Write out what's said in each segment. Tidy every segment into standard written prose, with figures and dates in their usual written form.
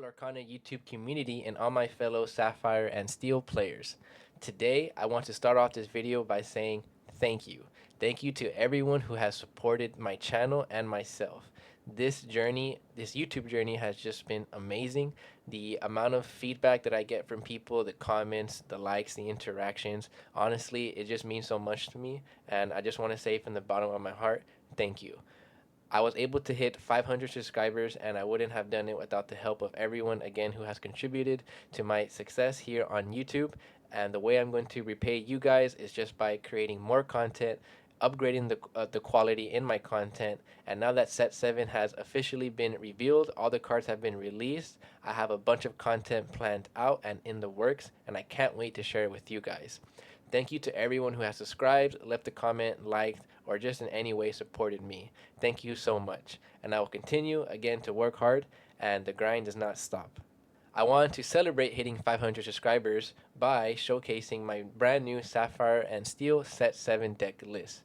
Lorcana YouTube community and all my fellow Sapphire and Steel players. Today, I want to start off this video by saying thank you. Thank you to everyone who has supported my channel and myself. This YouTube journey has just been amazing. The amount of feedback that I get from people, the comments, the likes, the interactions, honestly, it just means so much to me. And I just want to say from the bottom of my heart, thank you. I was able to hit 500 subscribers, and I wouldn't have done it without the help of everyone again who has contributed to my success here on YouTube. And the way I'm going to repay you guys is just by creating more content, upgrading the quality in my content. And now that set 7 has officially been revealed, all the cards have been released, I have a bunch of content planned out and in the works, and I can't wait to share it with you guys. Thank you to everyone who has subscribed, left a comment, liked, or just in any way supported me. Thank you so much. And I will continue again to work hard, and the grind does not stop. I wanted to celebrate hitting 500 subscribers by showcasing my brand new Sapphire and Steel Set 7 deck list.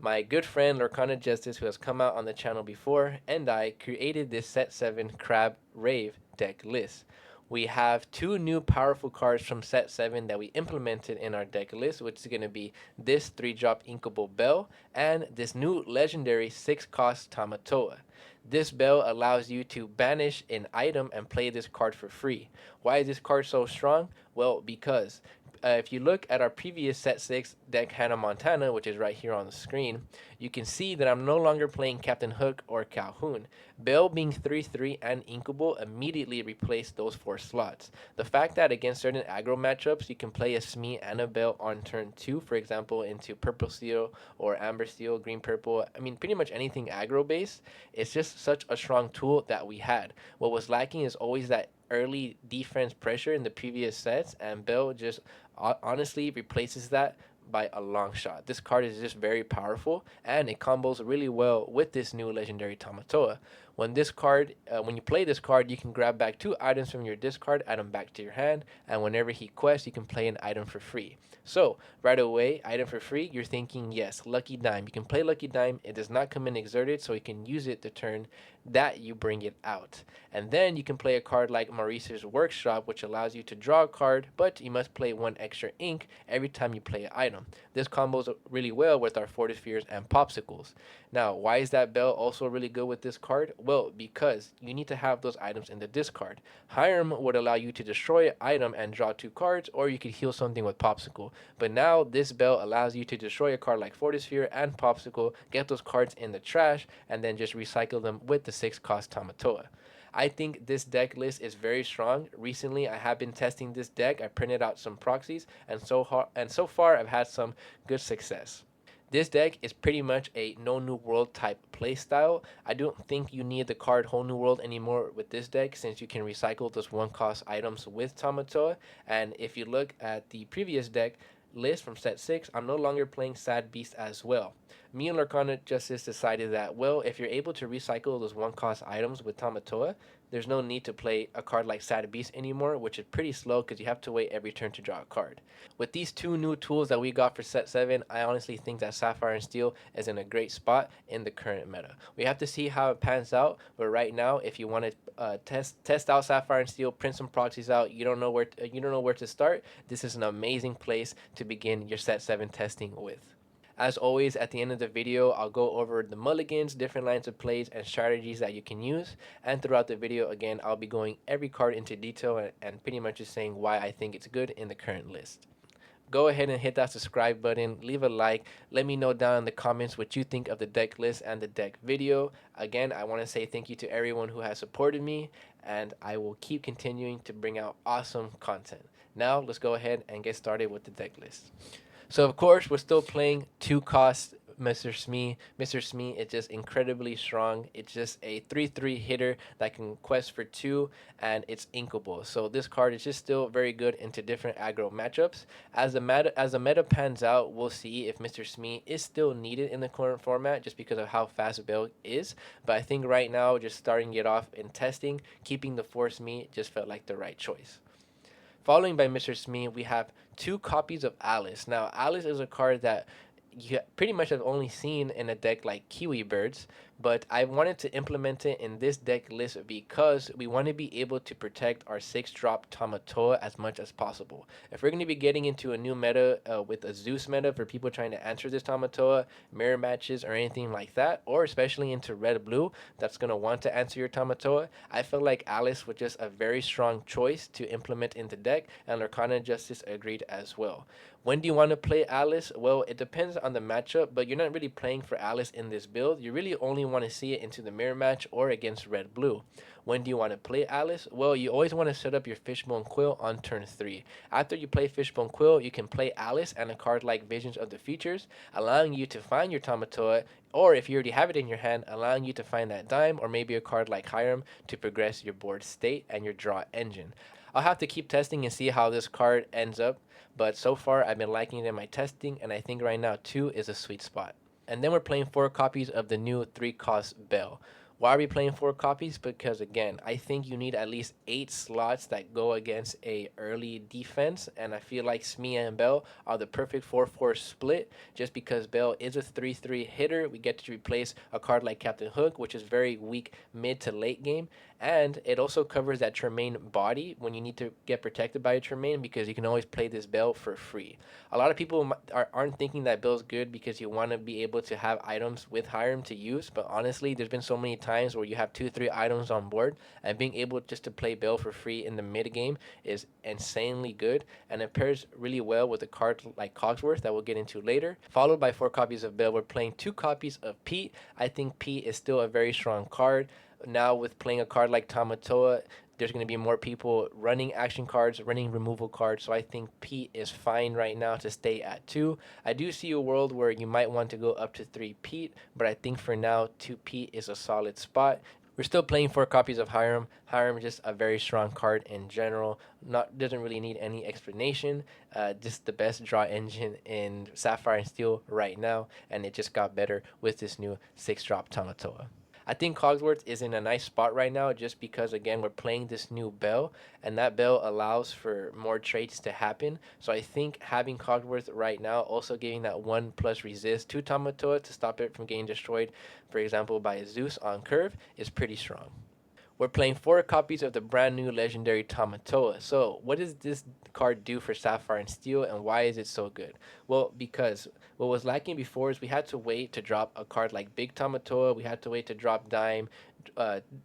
My good friend Lorcana Justice, who has come out on the channel before, and I created this Set 7 Crab Rave deck list. We have two new powerful cards from Set 7 that we implemented in our deck list, which is going to be this 3-drop Inkable Belle and this new legendary 6-cost Tamatoa. This Belle allows you to banish an item and play this card for free. Why is this card so strong? Well, because if you look at our previous Set 6 deck Hannah Montana, which is right here on the screen, you can see that I'm no longer playing Captain Hook or Calhoun. Belle being 3/3 and Inkable immediately replaced those 4 slots. The fact that against certain aggro matchups you can play a Smee and a Belle on turn 2, for example into Purple Steel or Amber Steel, Green Purple, I mean pretty much anything aggro based, it's just such a strong tool that we had. What was lacking is always that early defense pressure in the previous sets, and Belle just honestly replaces that by a long shot. This card is just very powerful, and it combos really well with this new legendary Tamatoa. When you play this card, you can grab back 2 items from your discard, add them back to your hand, and whenever he quests, you can play an item for free. So right away, item for free, you're thinking yes, Lucky Dime. You can play Lucky Dime. It does not come in exerted, so you can use it the turn that you bring it out. And then you can play a card like Maurice's Workshop, which allows you to draw a card, but you must play 1 extra ink every time you play an item. This combos really well with our Fortispheres and Popsicles. Now, why is that Belle also really good with this card? Well, because you need to have those items in the discard. Hiram would allow you to destroy an item and draw 2 cards, or you could heal something with Popsicle. But now this Belle allows you to destroy a card like Fortisphere and Popsicle, get those cards in the trash, and then just recycle them with the 6-cost Tamatoa. I think this deck list is very strong. Recently, I have been testing this deck. I printed out some proxies, and so far, I've had some good success. This deck is pretty much a no new world type playstyle. I don't think you need the card Whole New World anymore with this deck, since you can recycle those 1-cost items with Tamatoa. And if you look at the previous deck list from Set 6, I'm no longer playing Sad Beast as well. Me and Lorcana Justice decided that, well, if you're able to recycle those 1-cost items with Tamatoa, there's no need to play a card like Sad Beast anymore, which is pretty slow because you have to wait every turn to draw a card. With these 2 new tools that we got for Set 7, I honestly think that Sapphire and Steel is in a great spot in the current meta. We have to see how it pans out, but right now, if you want to test out Sapphire and Steel, print some proxies out, you don't know where to start, this is an amazing place to begin your Set 7 testing with. As always, at the end of the video, I'll go over the mulligans, different lines of plays, and strategies that you can use. And throughout the video, again, I'll be going every card into detail and pretty much just saying why I think it's good in the current list. Go ahead and hit that subscribe button, leave a like, let me know down in the comments what you think of the deck list and the deck video. Again, I want to say thank you to everyone who has supported me, and I will keep continuing to bring out awesome content. Now, let's go ahead and get started with the deck list. So of course, we're still playing 2-cost Mr. Smee. Mr. Smee is just incredibly strong. It's just a 3/3 hitter that can quest for 2, and it's inkable. So this card is just still very good into different aggro matchups. As the meta pans out, we'll see if Mr. Smee is still needed in the current format just because of how fast Belle is. But I think right now, just starting it off in testing, keeping the 4 Smee just felt like the right choice. Following by Mr. Smee, we have 2 copies of Alice. Now, Alice is a card that pretty much have only seen in a deck like Kiwi Birds, but I wanted to implement it in this deck list because we want to be able to protect our 6-drop Tamatoa as much as possible. If we're going to be getting into a new meta with a Zeus meta for people trying to answer this Tamatoa, mirror matches or anything like that, or especially into red-blue that's going to want to answer your Tamatoa, I felt like Alice was just a very strong choice to implement in the deck, and Lorcana Justice agreed as well. When do you want to play Alice? Well, it depends on the matchup, but you're not really playing for Alice in this build. You really only want to see it into the mirror match or against red-blue. When do you want to play Alice? Well, you always want to set up your Fishbone Quill on turn 3. After you play Fishbone Quill, you can play Alice and a card like Visions of the Futures, allowing you to find your Tamatoa, or if you already have it in your hand, allowing you to find that dime or maybe a card like Hiram to progress your board state and your draw engine. I'll have to keep testing and see how this card ends up, but so far I've been liking it in my testing, and I think right now 2 is a sweet spot. And then we're playing 4 copies of the new 3-cost Belle. Why are we playing 4 copies? Because again, I think you need at least 8 slots that go against a early defense, and I feel like Smia and Belle are the perfect 4-4 split. Just because Belle is a 3-3 hitter, we get to replace a card like Captain Hook, which is very weak mid to late game, and it also covers that Tremaine body when you need to get protected by a Tremaine, because you can always play this Belle for free. A lot of people aren't thinking that Belle's good because you want to be able to have items with Hiram to use, but honestly, there's been so many times where you have 2-3 items on board, and being able just to play Belle for free in the mid game is insanely good, and it pairs really well with a card like Cogsworth that we'll get into later. Followed by 4 copies of Belle, we're playing 2 copies of Pete. I think Pete is still a very strong card. Now with playing a card like Tamatoa, there's going to be more people running action cards, running removal cards, so I think Pete is fine right now to stay at 2. I do see a world where you might want to go up to 3 Pete, but I think for now 2 Pete is a solid spot. We're still playing 4 copies of Hiram. Hiram is just a very strong card in general. Doesn't really need any explanation. Just the best draw engine in Sapphire and Steel right now, and it just got better with this new 6-drop Tamatoa. I think Cogsworth is in a nice spot right now just because, again, we're playing this new Belle, and that Belle allows for more trades to happen. So I think having Cogsworth right now, also giving that 1+ resist to Tamatoa to stop it from getting destroyed, for example, by a Zeus on curve, is pretty strong. We're playing 4 copies of the brand new legendary Tamatoa. So what does this card do for Sapphire and Steel, and why is it so good? Well, because what was lacking before is we had to wait to drop a card like Big Tamatoa. We had to wait to drop Dime,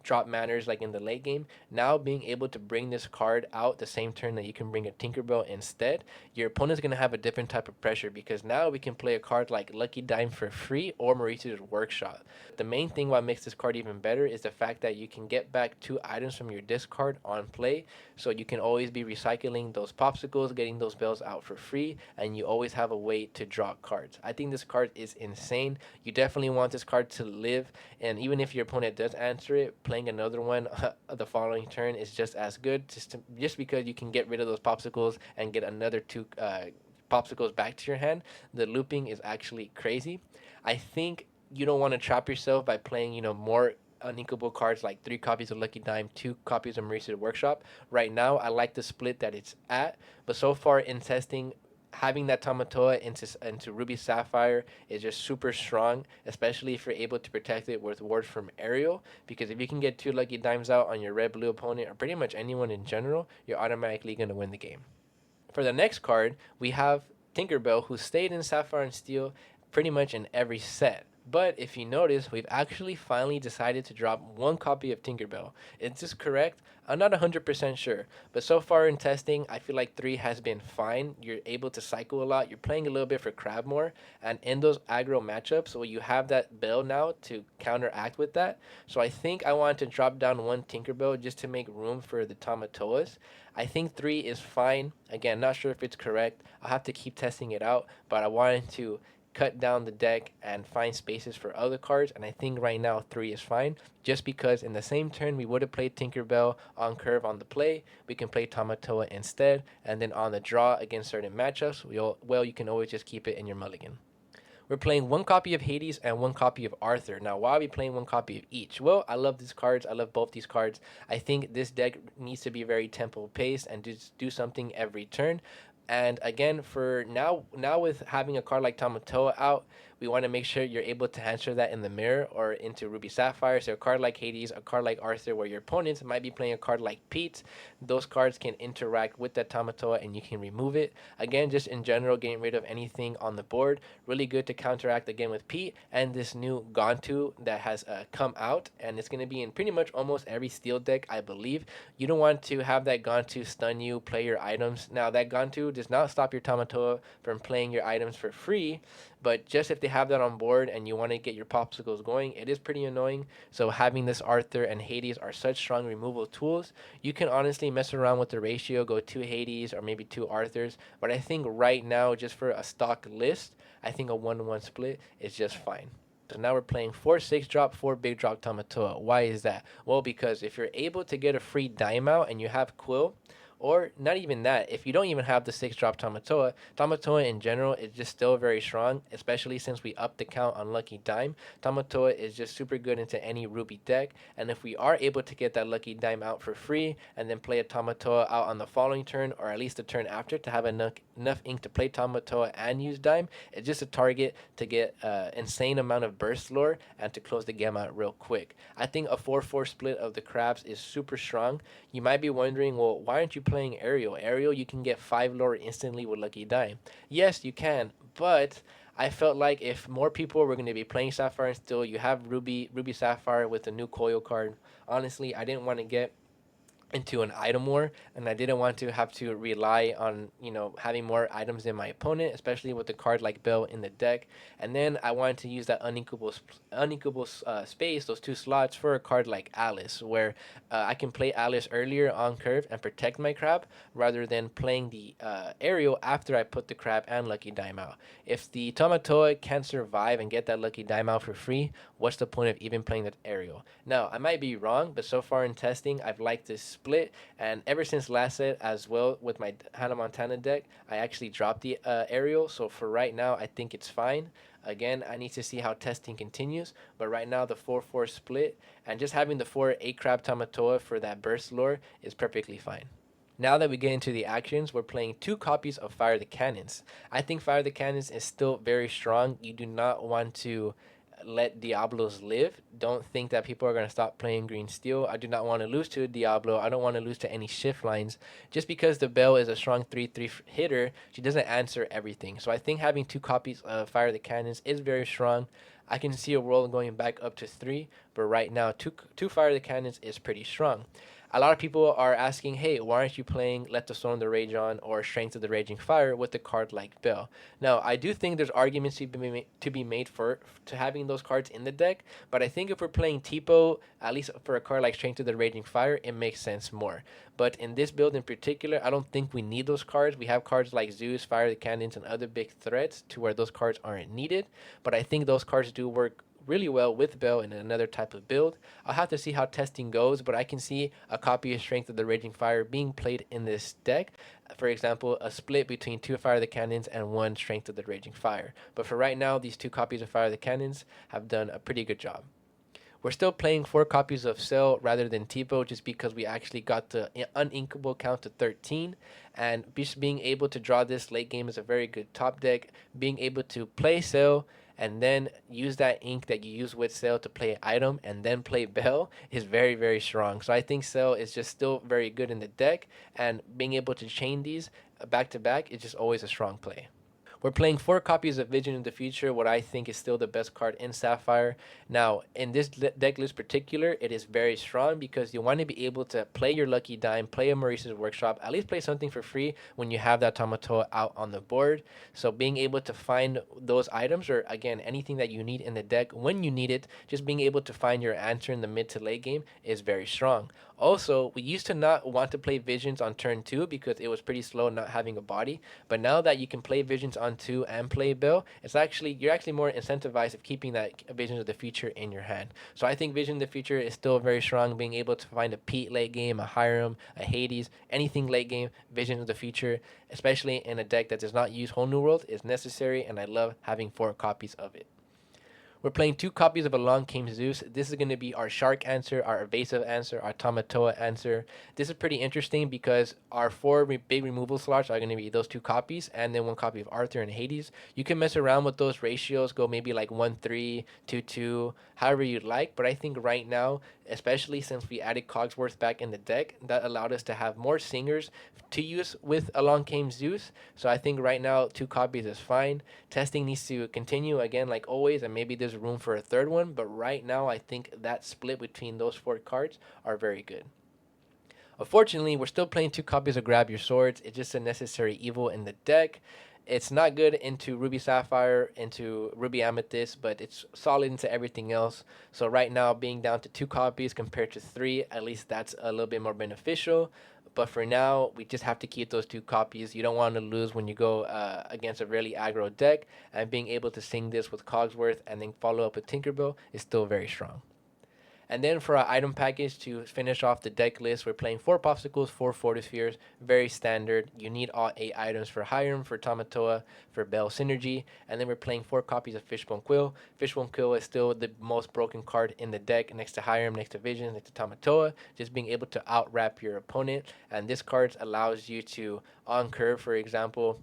drop Manners like in the late game. Now being able to bring this card out the same turn that you can bring a Tinkerbell instead, your opponent's going to have a different type of pressure, because now we can play a card like Lucky Dime for free or Maurice's Workshop. The main thing what makes this card even better is the fact that you can get back 2 items from your discard on play, so you can always be recycling those popsicles, getting those bells out for free, and you always have a way to draw cards. I think this card is insane. You definitely want this card to live, and even if your opponent does answer it, playing another one the following turn is just as good, just because you can get rid of those popsicles and get another 2 popsicles back to your hand. The looping is actually crazy. I think you don't want to trap yourself by playing, more uninkable cards like 3 copies of Lucky Dime, 2 copies of Maurice's Workshop. Right now, I like the split that it's at, but so far in testing, having that Tamatoa into Ruby Sapphire is just super strong, especially if you're able to protect it with wards from Ariel, because if you can get 2 Lucky Dimes out on your red-blue opponent, or pretty much anyone in general, you're automatically going to win the game. For the next card, we have Tinkerbell, who stayed in Sapphire and Steel pretty much in every set. But if you notice, we've actually finally decided to drop 1 copy of Tinkerbell. Is this correct? I'm not 100% sure, but so far in testing, I feel like 3 has been fine. You're able to cycle a lot. You're playing a little bit for Crabmore, and in those aggro matchups, well, you have that Belle now to counteract with that. So I think I wanted to drop down 1 Tinkerbell just to make room for the Tamatoas. I think 3 is fine. Again, not sure if it's correct. I'll have to keep testing it out, but I wanted to cut down the deck and find spaces for other cards, and I think right now 3 is fine, just because in the same turn we would have played Tinkerbell on curve on the play, we can play Tamatoa instead, and then on the draw against certain matchups, you can always just keep it in your mulligan. We're playing 1 copy of Hades and 1 copy of Arthur. Now, why are we playing 1 copy of each? Well, I love these cards. I love both these cards. I think this deck needs to be very tempo-paced and just do something every turn. And again, for now with having a card like Tamatoa out, we want to make sure you're able to answer that in the mirror or into Ruby Sapphire. So a card like Hades, a card like Arthur, where your opponents might be playing a card like Pete, those cards can interact with that Tamatoa and you can remove it. Again, just in general, getting rid of anything on the board, really good to counteract again with Pete and this new Gontu that has come out, and it's going to be in pretty much almost every steel deck, I believe. You don't want to have that Gontu stun you, play your items. Now, that Gontu does not stop your Tamatoa from playing your items for free, but just if they have that on board and you want to get your popsicles going, it is pretty annoying. So having this Arthur and Hades are such strong removal tools. You can honestly mess around with the ratio, go 2 Hades or maybe 2 Arthurs, but I think right now, just for a stock list, I think a 1-1 split is just fine. So now we're playing 4 6-drop, 4 big drop Tamatoa. Why is that? Well, because if you're able to get a free dime out and you have Quill, or not even that, if you don't even have the 6-drop Tamatoa in general is just still very strong, especially since we upped the count on Lucky Dime. Tamatoa is just super good into any Ruby deck, and if we are able to get that Lucky Dime out for free and then play a Tamatoa out on the following turn, or at least the turn after, to have enough ink to play Tamatoa and use Dime, it's just a target to get insane amount of burst lore and to close the game out real quick. I think a 4-4 split of the crabs is super strong. You might be wondering, well, why aren't you playing Ariel? Ariel, you can get 5 lore instantly with Lucky Dime. Yes, you can, but I felt like if more people were going to be playing Sapphire and Steel, you have Ruby Sapphire with the new Coil card. Honestly, I didn't want to get into an item war, and I didn't want to have to rely on, having more items than my opponent, especially with a card like Belle in the deck. And then I wanted to use that unequal space, those 2 slots, for a card like Alice, where I can play Alice earlier on curve and protect my crab, rather than playing the Ariel after I put the crab and Lucky Dime out. If the Tamatoa can't survive and get that Lucky Dime out for free, what's the point of even playing that Ariel? Now, I might be wrong, but so far in testing, I've liked this split, and ever since last set as well with my Hannah Montana deck, I actually dropped the Ariel, so for right now, I think it's fine. Again, I need to see how testing continues, but right now the 4-4 split and just having the 4 8 crab Tamatoa for that burst lore is perfectly fine. Now that we get into the actions, we're playing 2 copies of Fire the Cannons. I think Fire the Cannons is still very strong. You do not want to let Diablos live. Don't think that people are going to stop playing Green Steel. I do not want to lose to a Diablo. I don't want to lose to any shift lines. Just because the Belle is a strong 3-3 hitter, she doesn't answer everything. So I think having 2 copies of Fire the Cannons is very strong. I can see a world going back up to 3, but right now 2 Fire the Cannons is pretty strong. A lot of people are asking, hey, why aren't you playing Let the Storm the Rage On or Strength of the Raging Fire with a card like Belle? Now, I do think there's arguments to be made to having those cards in the deck, but I think if we're playing Tipo, at least for a card like Strength of the Raging Fire, it makes sense more. But in this build in particular, I don't think we need those cards. We have cards like Zeus, Fire the Cannons, and other big threats to where those cards aren't needed, but I think those cards do work really well with Belle in another type of build. I'll have to see how testing goes, but I can see a copy of Strength of the Raging Fire being played in this deck. For example, a split between 2 Fire the Cannons and 1 Strength of the Raging Fire. But for right now, these 2 copies of Fire the Cannons have done a pretty good job. We're still playing 4 copies of Cell rather than Tipo, just because we actually got the uninkable count to 13, and just being able to draw this late game is a very good top deck. Being able to play Cell and then use that ink that you use with Cell to play an item and then play Belle is very, very strong. So I think Cell is just still very good in the deck, and being able to chain these back to back is just always a strong play. We're playing 4 copies of Vision of the Future, what I think is still the best card in Sapphire. Now, in this deck list particular, it is very strong because you want to be able to play your Lucky Dime, play a Maurice's Workshop, at least play something for free when you have that Tamatoa out on the board. So being able to find those items, or again, anything that you need in the deck when you need it, just being able to find your answer in the mid to late game is very strong. Also, we used to not want to play Visions on turn 2 because it was pretty slow not having a body, but now that you can play Visions on 2 and play Belle, you're actually more incentivized of keeping that Visions of the Future in your hand. So I think Vision of the Future is still very strong, being able to find a Pete late game, a Hiram, a Hades, anything late game, Vision of the Future, especially in a deck that does not use Whole New World, is necessary, and I love having 4 copies of it. We're playing 2 copies of Along Came Zeus. This is going to be our Shark answer, our Evasive answer, our Tamatoa answer. This is pretty interesting because our 4 big removal slots are going to be those 2 copies and then 1 copy of Arthur and Hades. You can mess around with those ratios, go maybe like 1-3, 2-2, however you'd like. But I think right now, especially since we added Cogsworth back in the deck, that allowed us to have more singers to use with Along Came Zeus. So I think right now 2 copies is fine. Testing needs to continue again like always, and maybe there's room for a 3rd one, but right now I think that split between those 4 cards are very good. Unfortunately, we're still playing 2 copies of Grab Your Swords. It's just a necessary evil in the deck. It's not good into Ruby Sapphire, into Ruby Amethyst, but it's solid into everything else. So right now, being down to 2 copies compared to 3, at least that's a little bit more beneficial. But for now, we just have to keep those 2 copies. You don't want to lose when you go against a really aggro deck. And being able to sing this with Cogsworth and then follow up with Tinkerbell is still very strong. And then for our item package to finish off the deck list, we're playing 4 Popsicles, 4 Fortispheres, very standard. You need all 8 items for Hiram, for Tamatoa, for Belle Synergy. And then we're playing 4 copies of Fishbone Quill. Fishbone Quill is still the most broken card in the deck, next to Hiram, next to Vision, next to Tamatoa. Just being able to out-wrap your opponent. And this card allows you to, on curve, for example,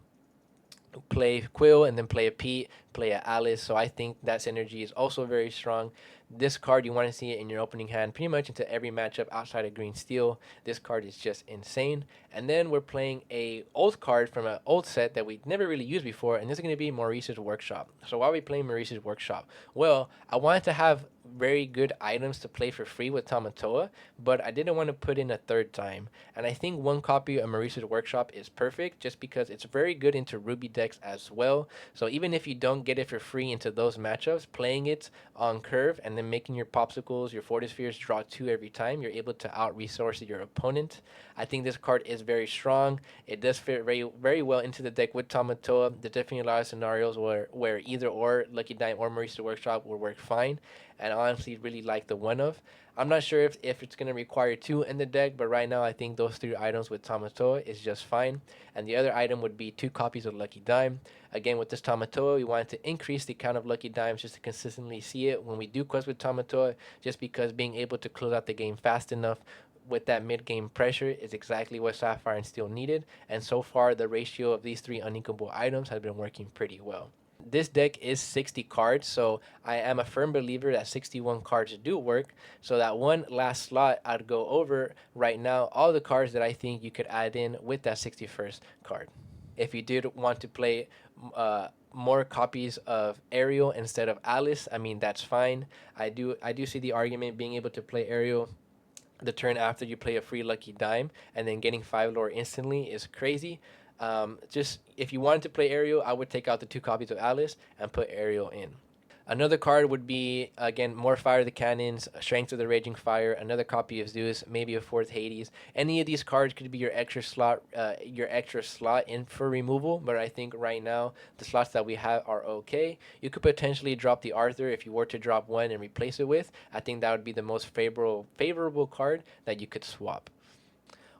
play Quill and then play a Pete, play a Alice. So I think that synergy is also very strong. This card, you want to see it in your opening hand pretty much into every matchup outside of green steel. This card is just insane. And then we're playing a old card from an old set that we never really used before, and this is going to be Maurice's Workshop. So why are we playing Maurice's Workshop? Well, I wanted to have very good items to play for free with Tamatoa, but I didn't want to put in a 3rd time. And I think 1 copy of Maurice's Workshop is perfect just because it's very good into Ruby decks as well. So even if you don't get it for free into those matchups, playing it on curve and then making your Popsicles, your Fortispheres draw 2 every time, you're able to out-resource your opponent. I think this card is very strong. It does fit very well into the deck with Tamatoa. There's definitely a lot of scenarios where either or Lucky Dime or Maurice's Workshop will work fine. And honestly, really like the 1 of. I'm not sure if it's going to require 2 in the deck, but right now I think those 3 items with Tamatoa is just fine. And the other item would be 2 copies of Lucky Dime. Again, with this Tamatoa, we wanted to increase the count of Lucky Dimes just to consistently see it when we do quests with Tamatoa, just because being able to close out the game fast enough with that mid-game pressure is exactly what Sapphire and Steel needed. And so far, the ratio of these 3 unequal items has been working pretty well. This deck is 60 cards, so I am a firm believer that 61 cards do work. So that one last slot I'd go over right now, all the cards that I think you could add in with that 61st card. If you did want to play more copies of Ariel instead of Alice, I mean, that's fine. I do see the argument being able to play Ariel the turn after you play a free Lucky Dime and then getting 5 lore instantly is crazy. Just if you wanted to play Ariel, I would take out the 2 copies of Alice and put Ariel in. Another card would be, again, more Fire the Cannons, Strength of the Raging Fire, another copy of Zeus, maybe a 4th Hades. Any of these cards could be your extra slot in for removal, but I think right now the slots that we have are okay. You could potentially drop the Arthur if you were to drop 1 and replace it with. I think that would be the most favorable card that you could swap.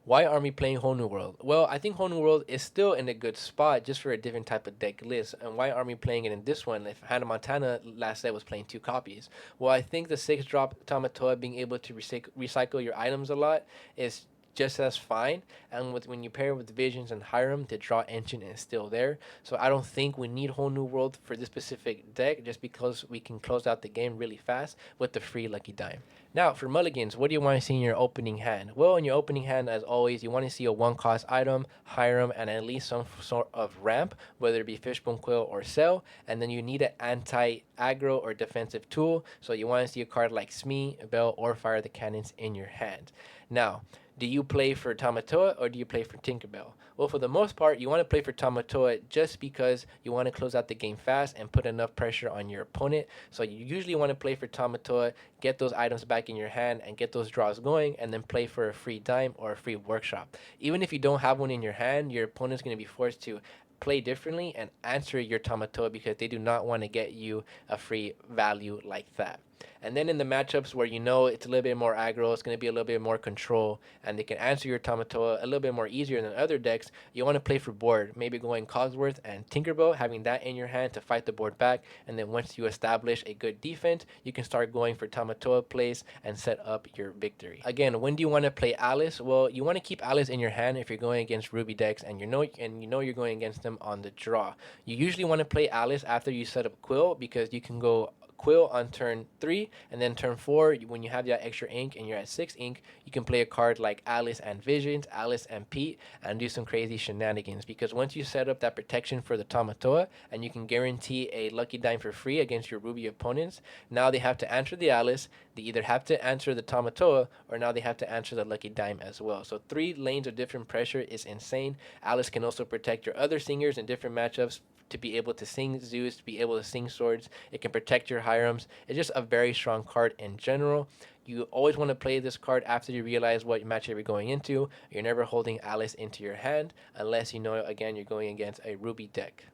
Why aren't we playing Whole New World? Well, I think Whole New World is still in a good spot just for a different type of deck list. And why aren't we playing it in this one if Hannah Montana last set was playing 2 copies? Well, I think the 6-drop Tamatoa being able to recycle your items a lot is just as fine, and when you pair it with Visions and Hiram, the draw engine is still there. So I don't think we need Whole New World for this specific deck, just because we can close out the game really fast with the free Lucky Dime. Now for mulligans, what do you want to see in your opening hand? Well, in your opening hand, as always, you want to see a 1-cost item, Hiram, and at least some sort of ramp, whether it be Fishbone Quill or Cell, and then you need an anti-aggro or defensive tool, so you want to see a card like Smee, Belle, or Fire the Cannons in your hand. Now, do you play for Tamatoa or do you play for Tinkerbell? Well, for the most part, you want to play for Tamatoa just because you want to close out the game fast and put enough pressure on your opponent. So you usually want to play for Tamatoa, get those items back in your hand and get those draws going, and then play for a free dime or a free workshop. Even if you don't have one in your hand, your opponent's going to be forced to play differently and answer your Tamatoa because they do not want to get you a free value like that. And then in the matchups where you know it's a little bit more aggro, it's going to be a little bit more control, and they can answer your Tamatoa a little bit more easier than other decks, you want to play for board. Maybe going Cogsworth and Tinkerbell, having that in your hand to fight the board back, and then once you establish a good defense, you can start going for Tamatoa plays and set up your victory. Again, when do you want to play Alice? Well, you want to keep Alice in your hand if you're going against Ruby decks, and you know you're going against them on the draw. You usually want to play Alice after you set up Quill, because you can go Quill on turn 3, and then turn 4, when you have that extra ink and you're at 6 ink, you can play a card like Alice and Visions, Alice and Pete, and do some crazy shenanigans. Because once you set up that protection for the Tamatoa, and you can guarantee a lucky dime for free against your Ruby opponents, now they have to answer the Alice, they either have to answer the Tamatoa, or now they have to answer the lucky dime as well. So 3 lanes of different pressure is insane. Alice can also protect your other singers in different matchups, to be able to sing Zeus, to be able to sing swords. It can protect your Hierams. It's just a very strong card in general. You always want to play this card after you realize what matchup you're going into. You're never holding Alice into your hand unless you know, again, you're going against a Ruby deck.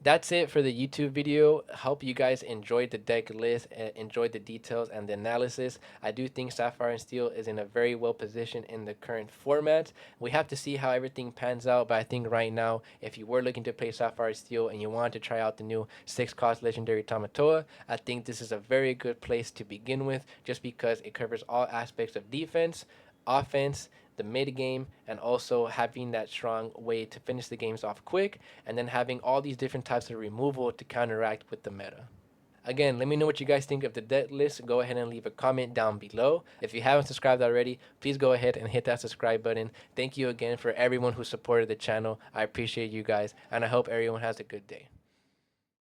That's it for the YouTube video. Hope you guys enjoyed the deck list, enjoyed the details and the analysis. I do think Sapphire and Steel is in a very well position in the current format. We have to see how everything pans out, but I think right now, if you were looking to play Sapphire and Steel and you wanted to try out the new 6-cost legendary Tamatoa, I think this is a very good place to begin with, just because it covers all aspects of defense, offense, the mid game, and also having that strong way to finish the games off quick, and then having all these different types of removal to counteract with the meta. Again, let me know what you guys think of the deck list. Go ahead and leave a comment down below. If you haven't subscribed already, please go ahead and hit that subscribe button. Thank you again for everyone who supported the channel. I appreciate you guys, and I hope everyone has a good day.